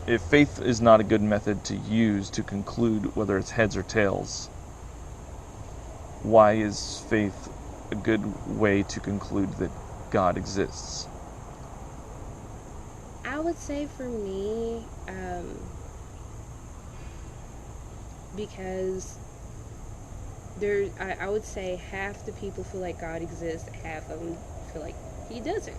if faith is not a good method to use to conclude whether it's heads or tails, why is faith a good way to conclude that God exists? I would say for me, because I would say half the people feel like God exists, half of them feel like he doesn't.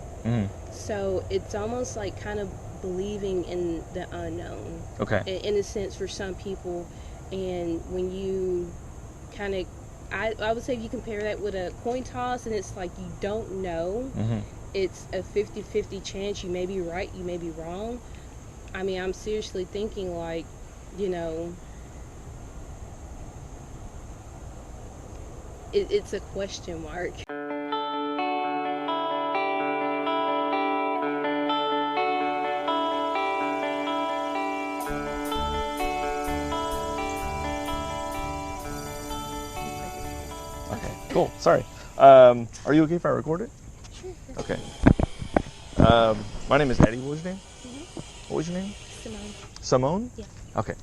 So it's almost like kind of believing in the unknown. Okay. In a sense, for some people, and when you kind of, I would say if you compare that with a coin toss, and it's like you don't know, it's a 50-50 chance. You may be right, you may be wrong. I mean, I'm seriously thinking like, it's a question mark. Okay, cool. Sorry. Are you okay if I record it? Sure. Okay. My name is Eddie. What was your name? What was your name? Simone. Simone? Yeah. Okay.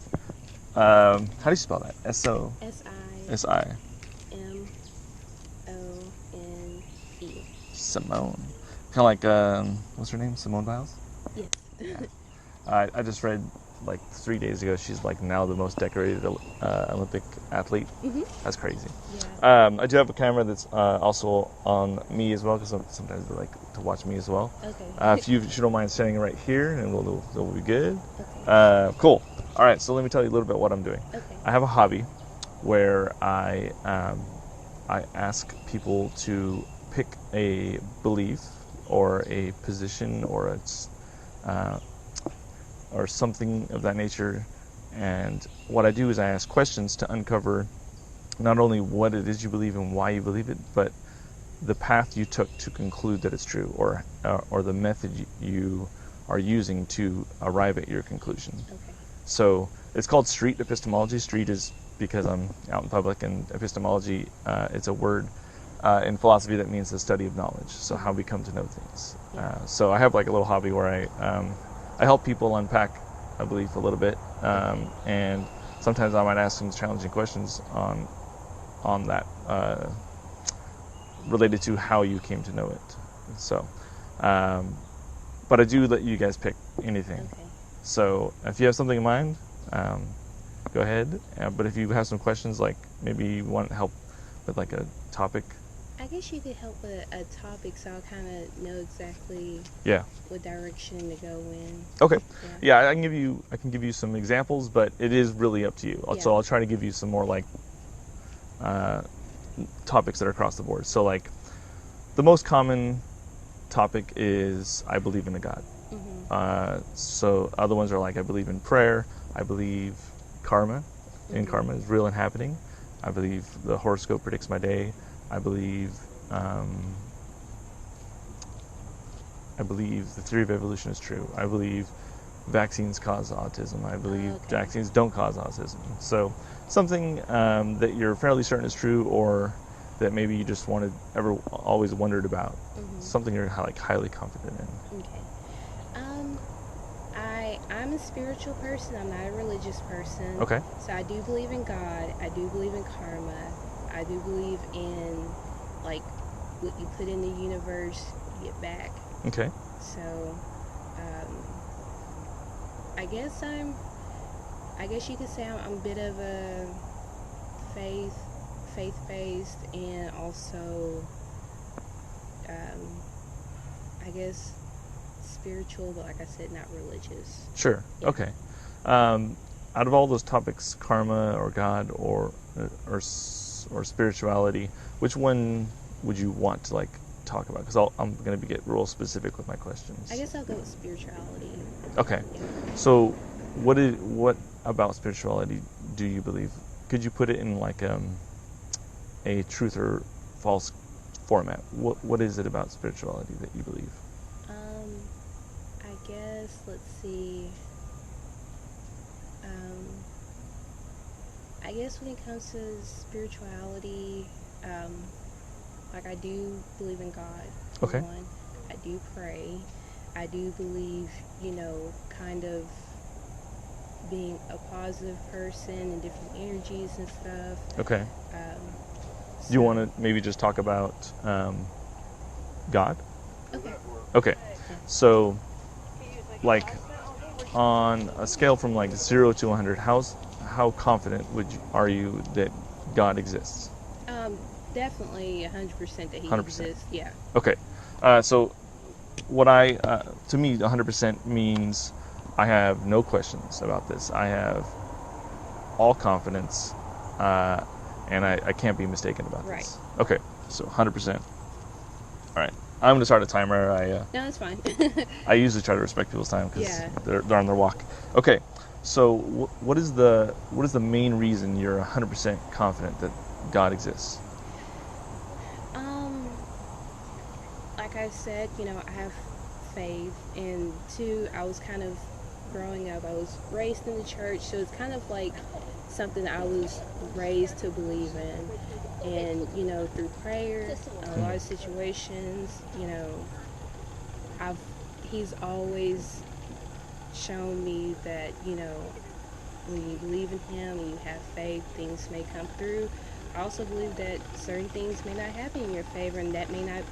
How do you spell that? S-O? S-I. S-I. M-O-N-E. Simone. Kind of like, what's her name? Simone Biles? Yes. Yeah. I just read like 3 days ago she's like now the most decorated Olympic athlete. That's crazy. Yeah. I do have a camera that's also on me as well, because sometimes they like to watch me as well. Okay. If you don't mind standing right here, and we'll be good. Okay. Cool. All right, so let me tell you a little bit what I'm doing. Okay. I have a hobby where I ask people to pick a belief or a position or or something of that nature, and what I do is I ask questions to uncover not only what it is you believe and why you believe it, but the path you took to conclude that it's true, or the method you are using to arrive at your conclusion. Okay. So it's called Street Epistemology. Street is because I'm out in public, and epistemology, it's a word in philosophy that means the study of knowledge, so how we come to know things. So I have like a little hobby where I help people unpack a belief a little bit, and sometimes I might ask some challenging questions on that, related to how you came to know it. So, but I do let you guys pick anything. Okay. So if you have something in mind, go ahead. But if you have some questions, like maybe you want help with like a topic, I guess you could help with a topic, so I'll kind of know exactly what direction to go in. Okay. Yeah, I can give you some examples, but it is really up to you. So I'll try to give you some more like topics that are across the board. So like the most common topic is I believe in a God. So other ones are like I believe in prayer. I believe karma, and karma is real and happening. I believe the horoscope predicts my day. I believe the theory of evolution is true. I believe vaccines cause autism. I believe vaccines don't cause autism. So something that you're fairly certain is true, or that maybe you just always wondered about. Something you're like highly confident in. Okay. I'm a spiritual person. I'm not a religious person. Okay. So I do believe in God. I do believe in karma. I do believe in like what you put in the universe, you get back. Okay. So, I guess you could say I'm a bit of a faith-based, and also, I guess spiritual, but like I said, not religious. Sure. Yeah. Okay. Out of all those topics, karma or God or spirituality, which one would you want to like talk about? Because I'm going to get real specific with my questions. I guess I'll go with spirituality. Okay. Yeah. So what about spirituality do you believe? Could you put it in like a truth or false format? What is it about spirituality that you believe? I guess, let's see. I guess when it comes to spirituality, like I do believe in God. Okay. One, I do pray. I do believe, kind of being a positive person and different energies and stuff. Okay. So, Do you want to maybe just talk about God? Okay. Okay. So, like, on a scale from like 0 to 100, how confident are you that God exists? Definitely 100% that he 100%. exists. Yeah. Okay. So, to me, 100% means I have no questions about this. I have all confidence, and I can't be mistaken about Right. this. Okay. So, 100%. All right. I'm going to start a timer. No, that's fine. I usually try to respect people's time because Yeah. they're on their walk. Okay. So, what is the main reason you're 100% confident that God exists? Like I said, I have faith, and two, I was kind of growing up, I was raised in the church, so it's kind of like something I was raised to believe in. And, through prayer, a lot of situations, he's always shown me that, when you believe in him and you have faith, things may come through. I also believe that certain things may not happen in your favor, and that may not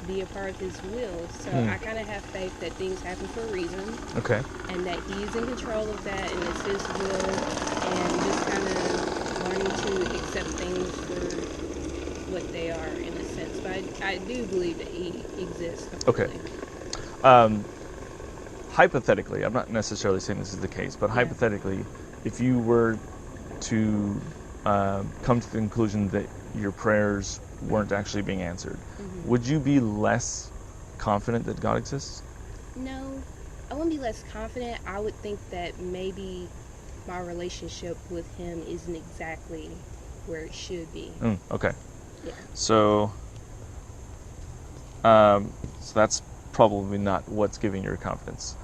be a part of his will. So I kind of have faith that things happen for a reason. Okay. And that he's in control of that, and it's his will, and just kind of learning to accept things for what they are in a sense. But I do believe that he exists completely. Okay. Hypothetically, I'm not necessarily saying this is the case, but hypothetically, if you were to come to the conclusion that your prayers weren't actually being answered, would you be less confident that God exists? No, I wouldn't be less confident. I would think that maybe my relationship with him isn't exactly where it should be. Okay. Yeah. So that's probably not what's giving your confidence.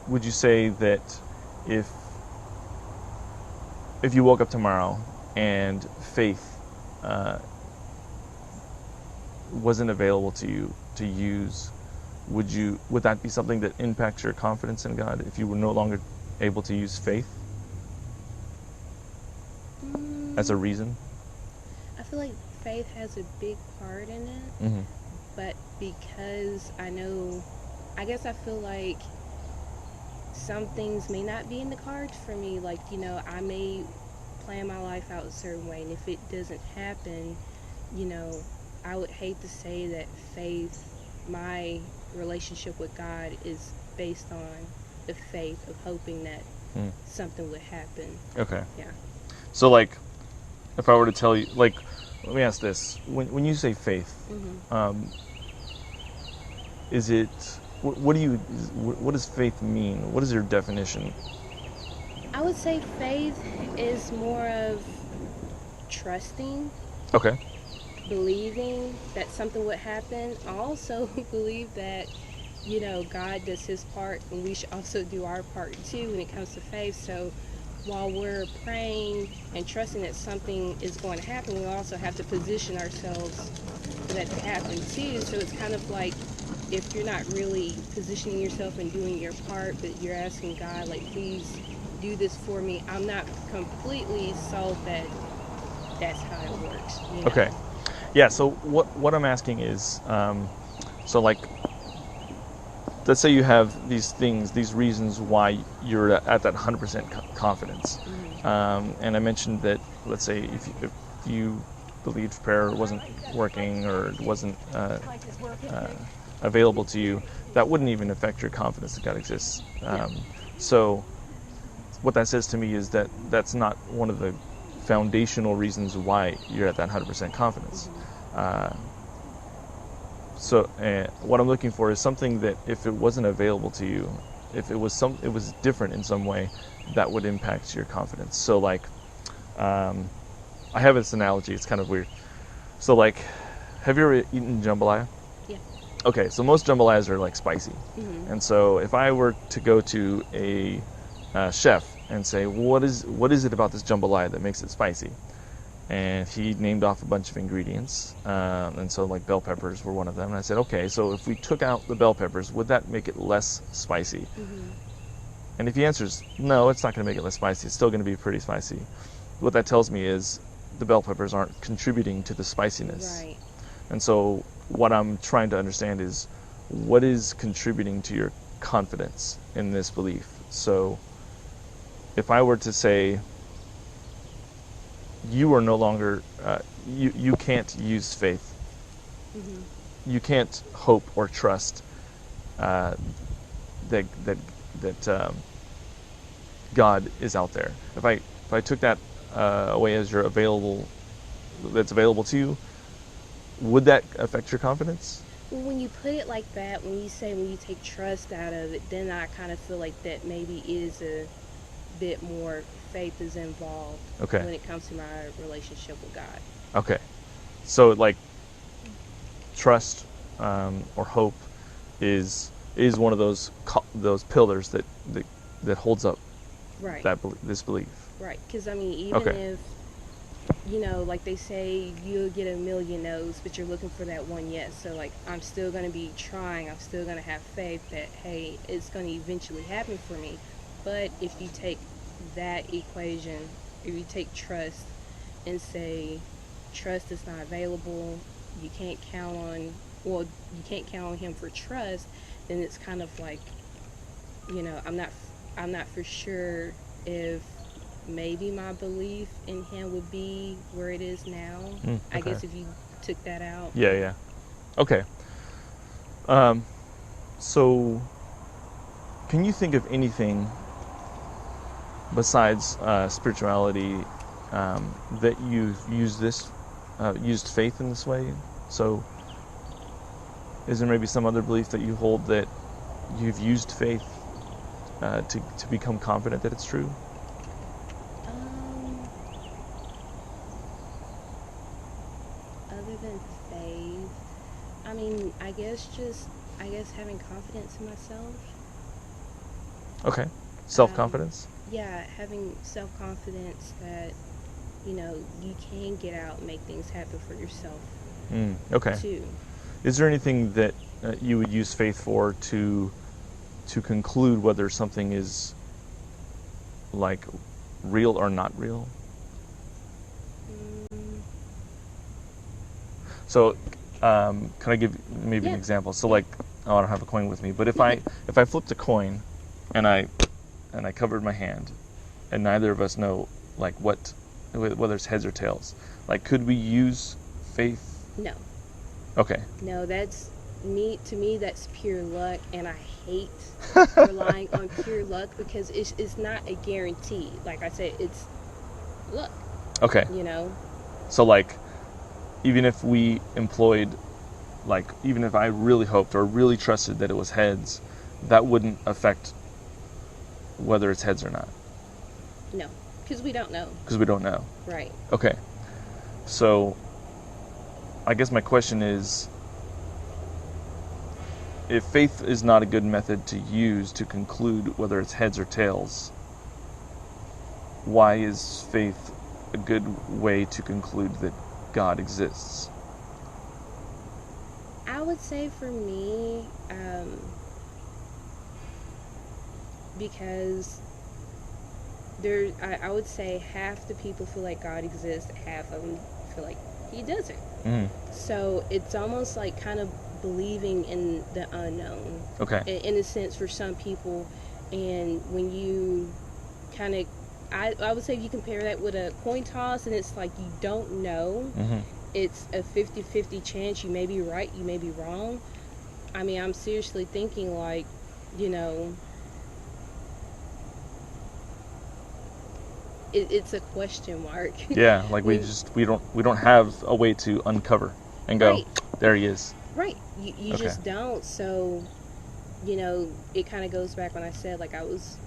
Would you say that if you woke up tomorrow and faith wasn't available to you to use, would that be something that impacts your confidence in God if you were no longer able to use faith as a reason? I feel like faith has a big part in it, but because I guess I feel like some things may not be in the cards for me. Like, I may plan my life out a certain way, and if it doesn't happen, I would hate to say that faith, my relationship with God, is based on the faith of hoping that something would happen. Okay. Yeah. So, like, if I were to tell you, like, let me ask this: when you say faith, is it what does faith mean? What is your definition? I would say faith is more of trusting. Okay. Believing that something would happen. I also believe that, God does his part, and we should also do our part too when it comes to faith. So while we're praying and trusting that something is going to happen, we also have to position ourselves for that to happen too. So it's kind of like, if you're not really positioning yourself and doing your part, but you're asking God, like, please do this for me, I'm not completely sold that that's how it works. Okay. Yeah, so what I'm asking is, so, like, let's say you have these things, these reasons why you're at that 100% confidence. And I mentioned that, let's say, if you believed prayer wasn't working or wasn't available to you, that wouldn't even affect your confidence that God exists. So what that says to me is that that's not one of the foundational reasons why you're at that 100% confidence. So what I'm looking for is something that, if it wasn't available to you, if it was different in some way, that would impact your confidence. So, like, I have this analogy. It's kind of weird. So, like, have you ever eaten jambalaya? Yeah. Okay, so most jambalayas are like spicy, and so if I were to go to a chef and say, what is it about this jambalaya that makes it spicy? And he named off a bunch of ingredients, and so, like, bell peppers were one of them. And I said, okay, so if we took out the bell peppers, would that make it less spicy? And if the answer is no, it's not going to make it less spicy. It's still going to be pretty spicy. What that tells me is the bell peppers aren't contributing to the spiciness. Right. And so what I'm trying to understand is what is contributing to your confidence in this belief. So if I were to say you are no longer, you can't use faith. Mm-hmm. You can't hope or trust that God is out there. If I took that away as that's available to you, would that affect your confidence? Well, when you put it like that, when you take trust out of it, then I kind of feel like that maybe is a bit more faith is involved. Okay. When it comes to my relationship with God. Okay. So like trust or hope is one of those pillars that holds up right. this belief. Right. Because I mean, even if like they say, you'll get a million no's, but you're looking for that one yes. So like, I'm still going to be trying. I'm still going to have faith that, hey, it's going to eventually happen for me. But if you take that equation, if you take trust and say trust is not available, you can't count on him for trust, then it's kind of like, I'm not for sure if maybe my belief in him would be where it is now. Okay. I guess if you took that out. Yeah. Okay. So can you think of anything besides spirituality that you've used faith in this way? So is there maybe some other belief that you hold that you've used faith to become confident that it's true? Other than faith, I mean, I guess having confidence in myself. Okay. Self-confidence? Yeah, having self-confidence that, you can get out and make things happen for yourself. Okay. Too. Is there anything that you would use faith for to conclude whether something is like real or not real? So, can I give maybe an example? So, like, I don't have a coin with me, but if I flipped a coin, and I covered my hand, and neither of us know like whether it's heads or tails, like, could we use faith? No. Okay. No, that's me. To me, that's pure luck, and I hate relying on pure luck because it's not a guarantee. Like I said, it's luck. Okay. So like, even if we employed, like, even if I really hoped or really trusted that it was heads, that wouldn't affect whether it's heads or not. No, because we don't know. Because we don't know. Right. Okay. So, I guess my question is, if faith is not a good method to use to conclude whether it's heads or tails, why is faith a good way to conclude that God exists? I would say for me, because I would say half the people feel like God exists, half of them feel like he doesn't. Mm-hmm. So it's almost like kind of believing in the unknown. Okay. In a sense, for some people, and when you kind of, I would say if you compare that with a coin toss, and it's like you don't know. Mm-hmm. It's a 50-50 chance. You may be right, you may be wrong. I mean, I'm seriously thinking like, it's a question mark. Yeah, like we don't have a way to uncover and go, right. There he is. Right. You okay. Just don't. So, it kind of goes back when I said, like, I was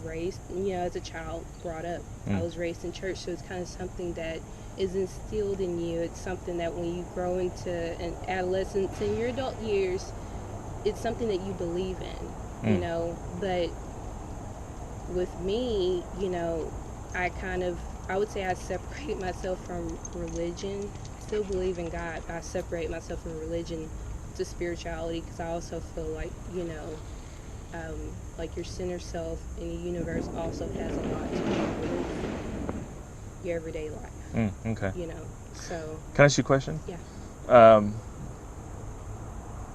raised, as a child, brought up. I was raised in church, so it's kind of something that is instilled in you. It's something that when you grow into an adolescence in your adult years, it's something that you believe in, But with me, I would say I separate myself from religion. Still believe in God, but I separate myself from religion to spirituality because I also feel like, like your center self in the universe also has a lot to do with your everyday life. Okay. You know, so. Can I ask you a question? Yeah.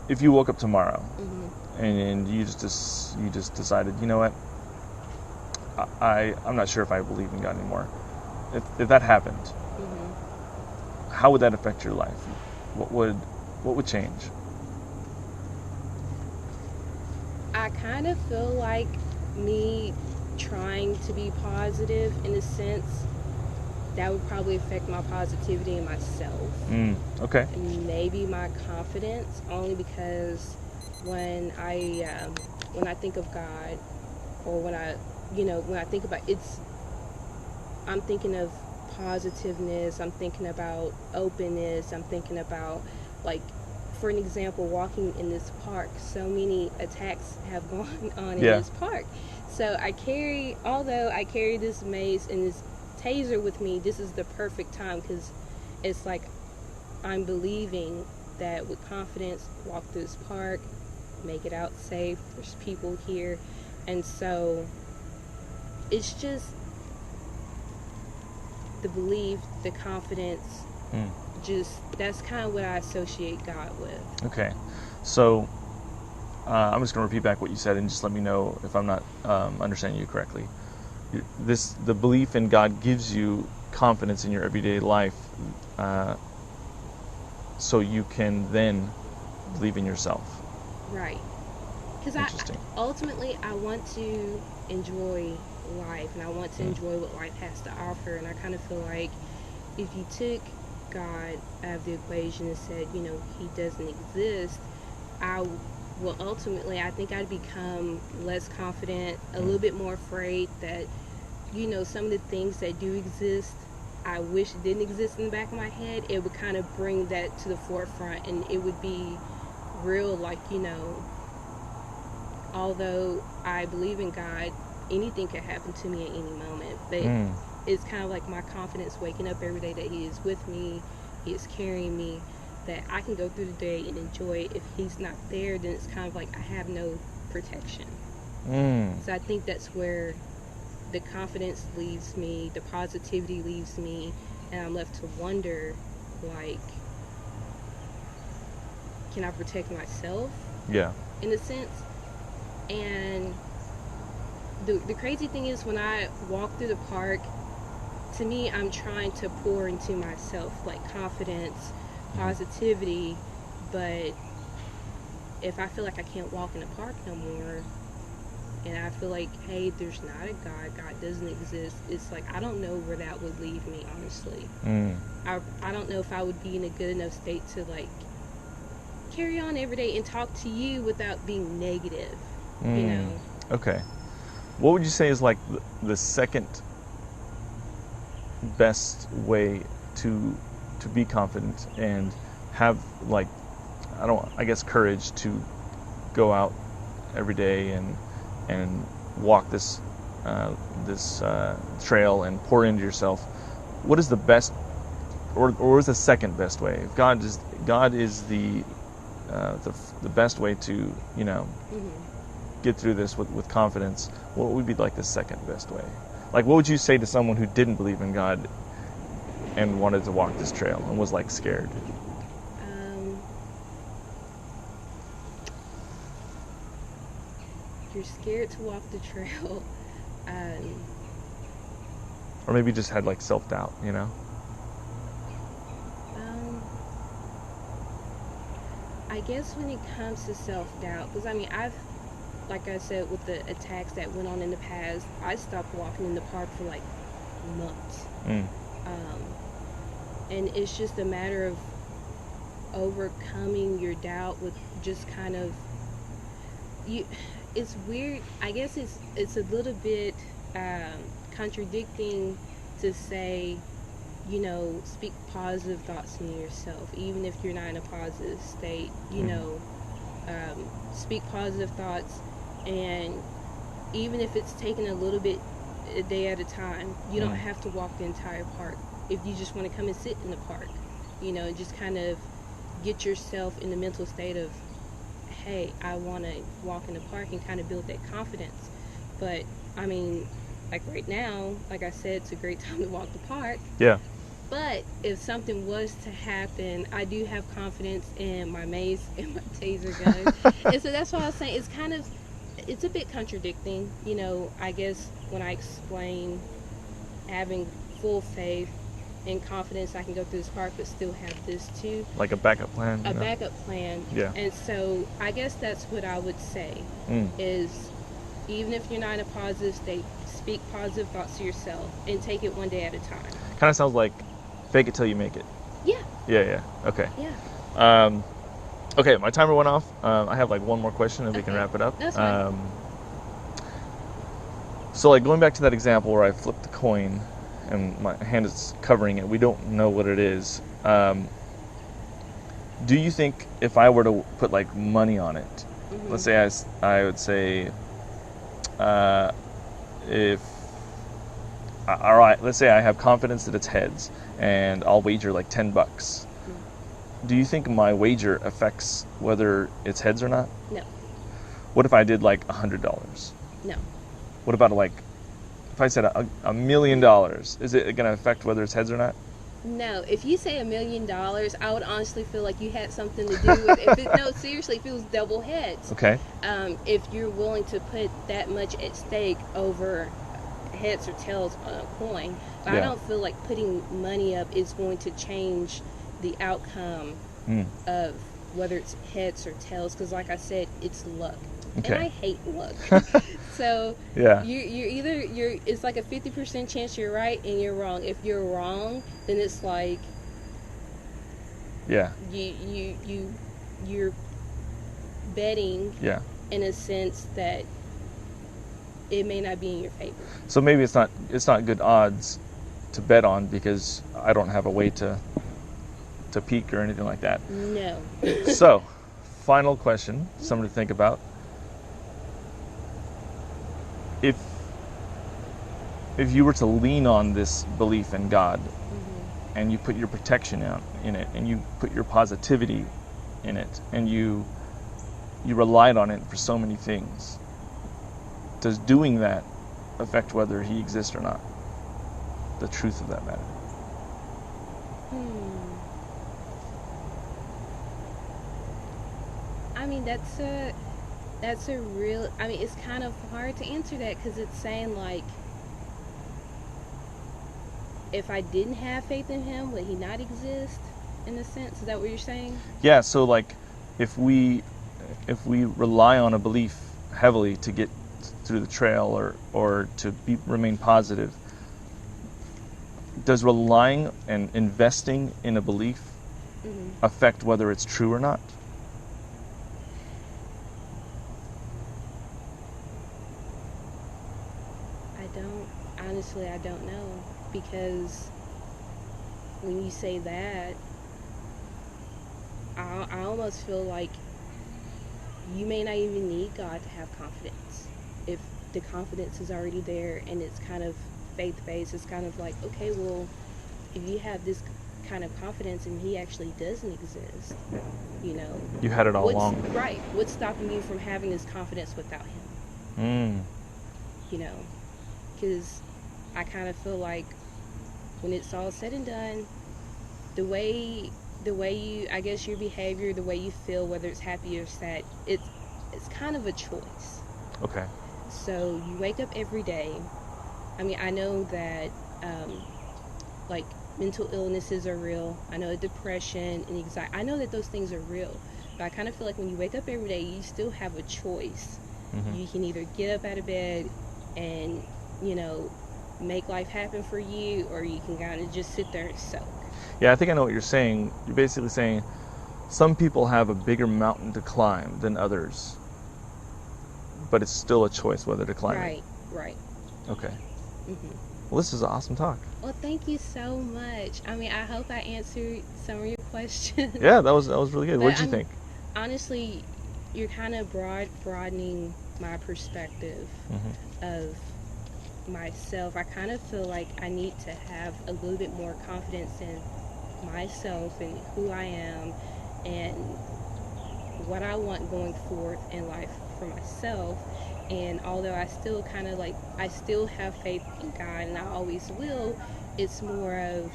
If you woke up tomorrow Mm-hmm. and you just decided, you know what, I'm not sure if I believe in God anymore. If that happened, Mm-hmm. how would that affect your life? What would change? I kind of feel like me trying to be positive in a sense that would probably affect my positivity in myself. Okay. And maybe my confidence, only because when I think of God, or when I think about I'm thinking of positiveness, I'm thinking about openness, I'm thinking about, like, for an example, walking in this park, so many attacks have gone on in this park. So although I carry this mace and this taser with me, this is the perfect time, because it's like I'm believing that with confidence, walk through this park, make it out safe, there's people here. And so it's just the belief, the confidence, just that's kind of what I associate God with. Okay. So I'm just going to repeat back what you said and just let me know if I'm not understanding you correctly. The belief in God gives you confidence in your everyday life, so you can then believe in yourself. Right. Because ultimately I want to enjoy life, and I want to enjoy what life has to offer. And I kind of feel like if you took God out of the equation and said, he doesn't exist, ultimately I think I'd become less confident, a little bit more afraid that, some of the things that do exist, I wish didn't exist in the back of my head. It would kind of bring that to the forefront, and it would be real, like, although I believe in God, anything could happen to me at any moment. But it's kind of like my confidence waking up every day that He is with me, He is carrying me, that I can go through the day and enjoy it. If He's not there, then it's kind of like I have no protection. So I think that's where the confidence leaves me, the positivity leaves me, and I'm left to wonder, like, can I protect myself? Yeah. In a sense. And the crazy thing is, when I walk through the park, to me, I'm trying to pour into myself, like, confidence, positivity. But if I feel like I can't walk in the park no more, and I feel like, hey, there's not a God doesn't exist, it's like I don't know where that would leave me, honestly. I don't know if I would be in a good enough state to, like, carry on every day and talk to you without being negative. Okay. What would you say is, like, the second best way to be confident and have, like, I guess courage to go out every day and walk this trail and pour into yourself? What is the best, or is the second best way? If God is the best way to get through this with confidence, what would be, like, the second best way? Like, what would you say to someone who didn't believe in God and wanted to walk this trail and was, like, scared? If you're scared to walk the trail, or maybe just had, like, self-doubt, I guess when it comes to self-doubt, because like I said, with the attacks that went on in the past, I stopped walking in the park for, like, months. And it's just a matter of overcoming your doubt with just kind of it's weird. I guess it's a little bit contradicting to say, speak positive thoughts in yourself, even if you're not in a positive state. Speak positive thoughts, and even if it's taking a little bit a day at a time, you don't have to walk the entire park. If you just want to come and sit in the park, and just kind of get yourself in the mental state of, hey, I want to walk in the park and kind of build that confidence. But I mean, like right now, like I said, it's a great time to walk the park. Yeah. But if something was to happen, I do have confidence in my mace and my taser gun. And so that's why I was saying it's a bit contradicting. You know, I guess when I explain having full faith and confidence I can go through this park but still have this too. Like a backup plan? A backup plan. Yeah. And so I guess that's what I would say is even if you're not in a positive state, speak positive thoughts to yourself and take it one day at a time. Kind of sounds like fake it till you make it. Yeah. Yeah. Okay. Yeah. Okay, my timer went off. I have like one more question and we can wrap it up. That's fine. So like going back to that example where I flipped the coin and my hand is covering it, we don't know what it is. Do you think if I were to put like money on it, let's say I would say, all right, let's say I have confidence that it's heads and I'll wager like $10. Do you think my wager affects whether it's heads or not? No. What if I did like $100? No. What about like, if I said $1 million, is it going to affect whether it's heads or not? No. If you say $1 million, I would honestly feel like you had something to do with it. No, seriously, if it was double heads. Okay. If you're willing to put that much at stake over heads or tails on a coin, but I don't feel like putting money up is going to change the outcome of whether it's heads or tails, because like I said, it's luck. Okay. And I hate luck. So Yeah. you're it's like a 50% chance you're right and you're wrong. If you're wrong, then it's like you're betting in a sense that it may not be in your favor. So maybe it's not good odds to bet on because I don't have a way to peak or anything like that. No. So, final question, something to think about. If you were to lean on this belief in God and you put your protection out in it and you put your positivity in it and you relied on it for so many things, does doing that affect whether he exists or not? The truth of that matter. I mean, that's a real, I mean, it's kind of hard to answer that because it's saying like, if I didn't have faith in him, would he not exist in a sense? Is that what you're saying? Yeah, so like if we rely on a belief heavily to get through the trail or to remain positive, does relying and investing in a belief affect whether it's true or not? Honestly, I don't know, because when you say that, I almost feel like you may not even need God to have confidence. If the confidence is already there and it's kind of faith-based, it's kind of like, okay, well, if you have this kind of confidence and he actually doesn't exist, you know. You had it all along. Right. What's stopping you from having this confidence without him? You know, because I kind of feel like when it's all said and done, the way you, I guess your behavior, the way you feel, whether it's happy or sad, it's kind of a choice. Okay. So you wake up every day. I mean, I know that like mental illnesses are real. I know depression and anxiety. I know that those things are real. But I kind of feel like when you wake up every day, you still have a choice. You can either get up out of bed and, you know, make life happen for you, or you can kind of just sit there and soak. Yeah, I think I know what you're saying. You're basically saying some people have a bigger mountain to climb than others, but it's still a choice whether to climb it. Right. Okay. Well, this is an awesome talk. Well, thank you so much. I mean, I hope I answered some of your questions. Yeah, that was really good. What did you think? Honestly, you're kind of broadening my perspective of myself. I kind of feel like I need to have a little bit more confidence in myself and who I am, and what I want going forward in life for myself. And although I still kind of like, I still have faith in God and I always will, it's more of,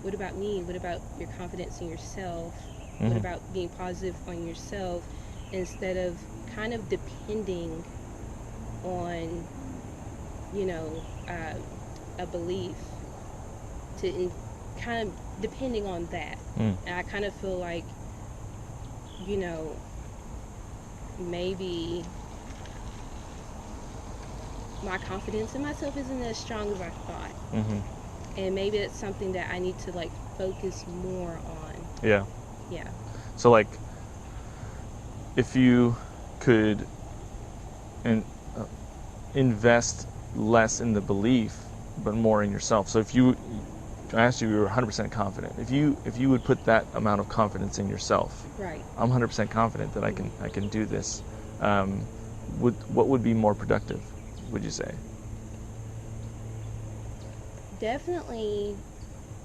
what about me? What about your confidence in yourself? What about being positive on yourself instead of kind of depending on, you know, a belief kind of depending on that. And I kind of feel like, you know, maybe my confidence in myself isn't as strong as I thought. And maybe it's something that I need to like focus more on. Yeah. Yeah. So like, if you could invest less in the belief, but more in yourself. So if I asked you, you were 100% confident. If you would put that amount of confidence in yourself, Right. I'm 100% confident that I can do this. What would be more productive, would you say? Definitely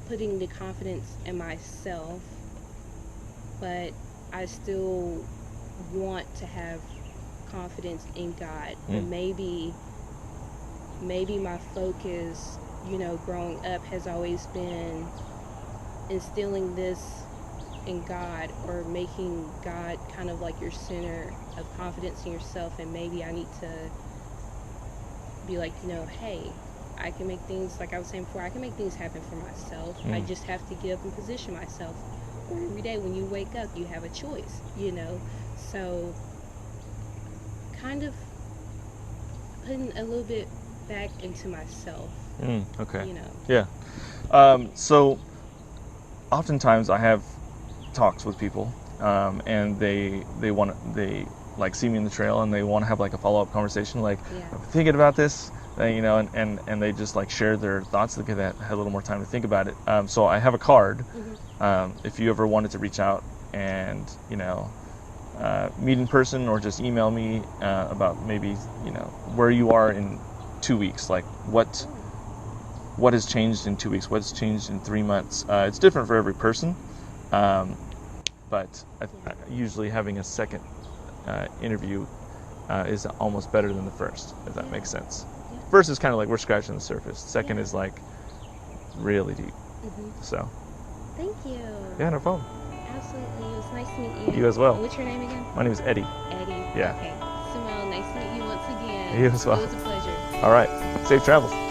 putting the confidence in myself, but I still want to have confidence in God. But maybe my focus, you know, growing up has always been instilling this in God, or making God kind of like your center of confidence in yourself. And maybe I need to be like, you know, hey, I can make things, like I was saying before, I can make things happen for myself. I just have to get up and position myself. Or every day when you wake up, you have a choice, you know. So kind of putting a little bit back into myself. Okay. You know. Yeah. So oftentimes I have talks with people, and they like see me in the trail and they want to have like a follow-up conversation, like, I'm thinking about this, you know, and they just like share their thoughts. They had a little more time to think about it. So I have a card. If you ever wanted to reach out and, you know, meet in person, or just email me about maybe, you know, where you are in 2 weeks, like what has changed in 2 weeks, what's changed in 3 months. It's different for every person, but usually having a second interview is almost better than the first, if that makes sense. First is kind of like we're scratching the surface. Second is like really deep. So thank you. Yeah, no problem. Absolutely. It was nice to meet you. You as well. What's your name again? My name is Eddie. Eddie. Yeah. Okay. Simone, nice to meet you once again. You as well. It was a pleasure. All right. Safe travels.